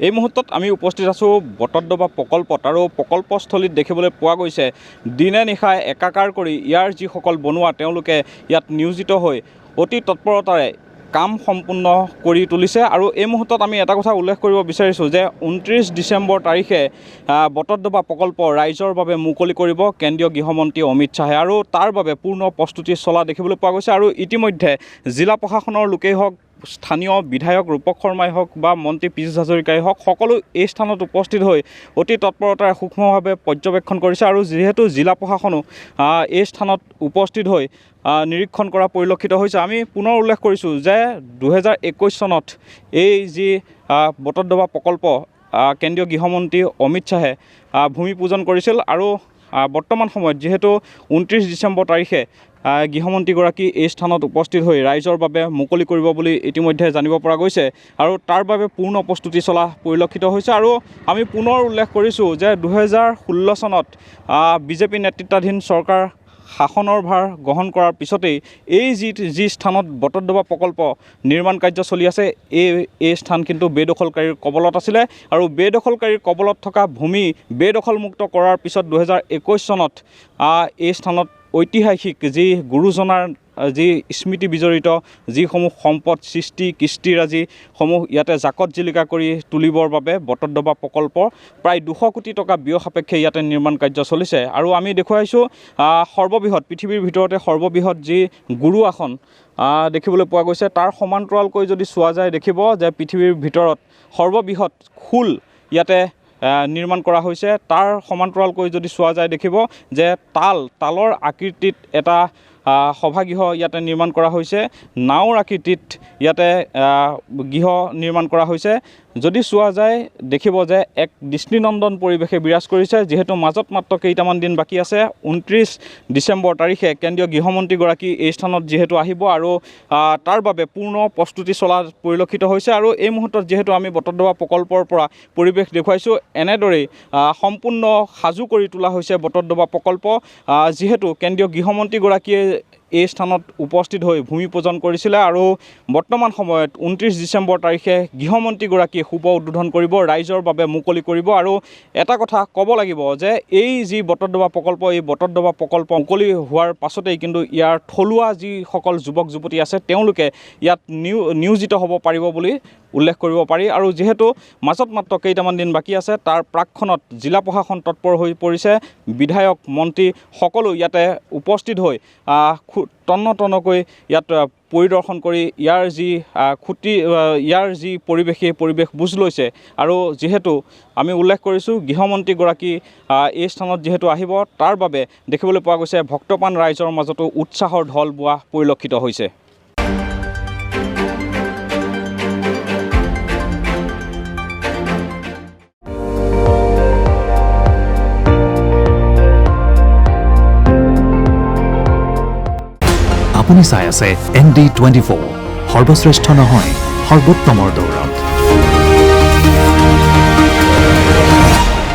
এই মুহূৰ্তত আমি উপস্থিত আছোঁ বটদ্ৰৱা প্ৰকল্পত আৰু প্ৰকল্পস্থলীত দেখিবলৈ পোৱা গৈছে দিনে নিশাই একাকাৰ কৰি ইয়াৰ যিসকল বনুৱা তেওঁলোকে ইয়াত নিয়োজিত হৈ অতি তৎপৰতাৰে কাম সম্পূৰ্ণ কৰি তুলিছে। আৰু এই মুহূৰ্তত আমি এটা কথা উল্লেখ কৰিব বিচাৰিছোঁ যে 29 ডিচেম্বৰ তাৰিখে বটদ্ৰৱা প্ৰকল্প ৰাইজৰ বাবে মুকলি কৰিব কেন্দ্ৰীয় গৃহমন্ত্ৰী অমিত শ্বাহে আৰু তাৰ বাবে পূৰ্ণ প্ৰস্তুতি চলা দেখিবলৈ পোৱা গৈছে। আৰু ইতিমধ্যে জিলা প্ৰশাসনৰ লোকেই হওক, স্থানীয় বিধায়ক ৰূপক শৰ্মাই হওক বা মন্ত্ৰী পীযুষ হাজৰিকাই হওক, সকলো এই স্থানত উপস্থিত হৈ অতি তৎপৰতাৰে সূক্ষ্মভাৱে পৰ্যবেক্ষণ কৰিছে। আৰু যিহেতু জিলা প্ৰশাসনো এই স্থানত উপস্থিত হৈ নিৰীক্ষণ কৰা পৰিলক্ষিত হৈছে। আমি পুনৰ উল্লেখ কৰিছোঁ যে 2021 চনত এই যি বটদ্ৰৱা প্ৰকল্প কেন্দ্ৰীয় গৃহমন্ত্ৰী অমিত শ্বাহে ভূমি পূজন কৰিছিল আৰু বৰ্তমান সময়ত যিহেতু 29 ডিচেম্বৰ তাৰিখে গৃহমন্ত্ৰীগৰাকী এই স্থানত উপস্থিত হৈ ৰাইজৰ বাবে মুকলি কৰিব বুলি ইতিমধ্যে জানিব পৰা গৈছে আৰু তাৰ বাবে পূৰ্ণ প্ৰস্তুতি চলা পৰিলক্ষিত হৈছে। আৰু আমি পুনৰ উল্লেখ কৰিছোঁ যে 2016 চনত বিজেপি নেতৃত্বাধীন চৰকাৰ শাসনৰ ভাৰ গ্ৰহণ কৰাৰ পিছতেই এই যি স্থানত বটদ্ৰৱা প্ৰকল্প নিৰ্মাণ কাৰ্য চলি আছে এই স্থান কিন্তু বেদখলকাৰীৰ কবলত আছিলে আৰু বেদখলকাৰীৰ কবলত থকা ভূমি বেদখলমুক্ত কৰাৰ পিছত 2021 চনত এই স্থানত ঐতিহাসিক যি গুৰুজনাৰ যি স্মৃতি বিজড়িত যিসমূহ সম্পদ সৃষ্টি কৃষ্টিৰাজিসমূহ ইয়াতে জাকত জিলিকা কৰি তুলিবৰ বাবে বটদ্ৰৱা প্ৰকল্প প্ৰায় 200 কোটি টকা ব্যয় সাপেক্ষে ইয়াতে নিৰ্মাণ কাৰ্য চলিছে। আৰু আমি দেখুৱাইছোঁ সৰ্ববৃহৎ পৃথিৱীৰ ভিতৰতে সৰ্ববৃহৎ যি গুৰু আসন দেখিবলৈ পোৱা গৈছে, তাৰ সমান্তৰালকৈ যদি চোৱা যায় দেখিব যে পৃথিৱীৰ ভিতৰত সৰ্ববৃহৎ খোল ইয়াতে নিৰ্মাণ কৰা হৈছে। তাৰ সমান্তৰালকৈ যদি চোৱা যায় দেখিব যে তালৰ আকৃতিত এটা সভাগৃহ ইয়াতে নিৰ্মাণ কৰা হৈছে, নাওৰ আকৃতিত ইয়াতে গৃহ নিৰ্মাণ কৰা হৈছে। যদি চোৱা যায় দেখিব যে এক দৃষ্টিনন্দন পৰিৱেশে বিৰাজ কৰিছে। যিহেতু মাজত মাত্ৰ কেইটামান দিন বাকী আছে, 29 ডিচেম্বৰ তাৰিখে কেন্দ্ৰীয় গৃহমন্ত্ৰীগৰাকী এই স্থানত যিহেতু আহিব আৰু তাৰ বাবে পূৰ্ণ প্ৰস্তুতি চলা পৰিলক্ষিত হৈছে। আৰু এই মুহূৰ্তত যিহেতু আমি বটদ্ৰৱা প্ৰকল্পৰ পৰা পৰিৱেশ দেখুৱাইছোঁ, এনেদৰেই সম্পূৰ্ণ সাজু কৰি তোলা হৈছে বটদ্ৰৱা প্ৰকল্প। যিহেতু কেন্দ্ৰীয় গৃহমন্ত্ৰীগৰাকীয়ে এই স্থানত উপস্থিত হৈ ভূমি পূজন কৰিছিলে আৰু বৰ্তমান সময়ত 29 ডিচেম্বৰ তাৰিখে গৃহমন্ত্ৰীগৰাকীয়ে শুভ উদ্বোধন কৰিব, ৰাইজৰ বাবে মুকলি কৰিব। আৰু এটা কথা ক'ব লাগিব যে এই যি বটদ্ৰৱা প্ৰকল্প, এই বটদ্ৰৱা প্ৰকল্প মুকলি হোৱাৰ পাছতেই কিন্তু ইয়াৰ থলুৱা যিসকল যুৱক যুৱতী আছে তেওঁলোকে ইয়াত নিয়োজিত হ'ব পাৰিব বুলি উল্লেখ কৰিব পাৰি। আৰু যিহেতু মাজত মাত্ৰ কেইটামান দিন বাকী আছে, তাৰ প্ৰাকখনত জিলা প্ৰশাসন তৎপৰ হৈ পৰিছে, বিধায়ক মন্ত্ৰী সকলো ইয়াতে উপস্থিত হৈ তন্নতন্নকৈ ইয়াত পৰিদৰ্শন কৰি ইয়াৰ যি পৰিৱেশ সেই পৰিৱেশ বুজ লৈছে। আৰু যিহেতু আমি উল্লেখ কৰিছোঁ গৃহমন্ত্ৰীগৰাকী এই স্থানত যিহেতু আহিব, তাৰ বাবে দেখিবলৈ পোৱা গৈছে ভক্তপ্ৰাণ ৰাইজৰ মাজতো উৎসাহৰ ঢল বোৱা পৰিলক্ষিত হৈছে। আপুনি চাই আছে ND24, সৰ্বশ্ৰেষ্ঠ নহয় সৰ্বোত্তমৰ দৌৰ।